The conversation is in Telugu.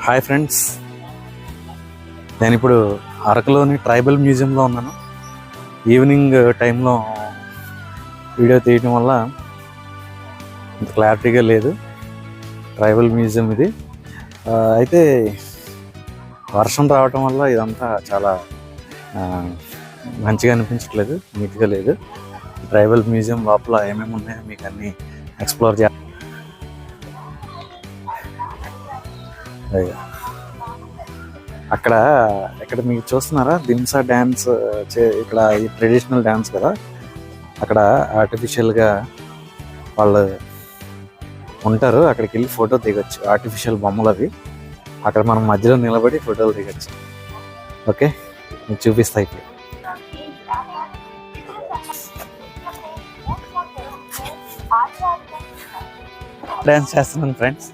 హాయ్ ఫ్రెండ్స్, నేను ఇప్పుడు అరకులోని ట్రైబల్ మ్యూజియంలో ఉన్నాను. ఈవినింగ్ టైంలో వీడియో తీయడం వల్ల ఇంత క్లారిటీగా లేదు. ట్రైబల్ మ్యూజియం ఇది. అయితే వర్షం రావటం వల్ల ఇదంతా చాలా మంచిగా అనిపించట్లేదు, నీట్గా లేదు. ట్రైబల్ మ్యూజియం లోపల ఏమేమి ఉన్నాయో మీకు అన్నీ ఎక్స్ప్లోర్ చేయాలి. ఇక్కడ మీకు చూస్తున్నారా దింసా డ్యాన్స్, ఇక్కడ ఈ ట్రెడిషనల్ డ్యాన్స్ కదా. అక్కడ ఆర్టిఫిషియల్గా వాళ్ళు ఉంటారు, అక్కడికి వెళ్ళి ఫోటో దిగొచ్చు. ఆర్టిఫిషియల్ బొమ్మలు అవి. అక్కడ మనం మధ్యలో నిలబడి ఫోటోలు దిగొచ్చు. ఓకే, మీకు చూపిస్తా. ఇప్పుడు డ్యాన్స్ చేస్తున్నాను ఫ్రెండ్స్.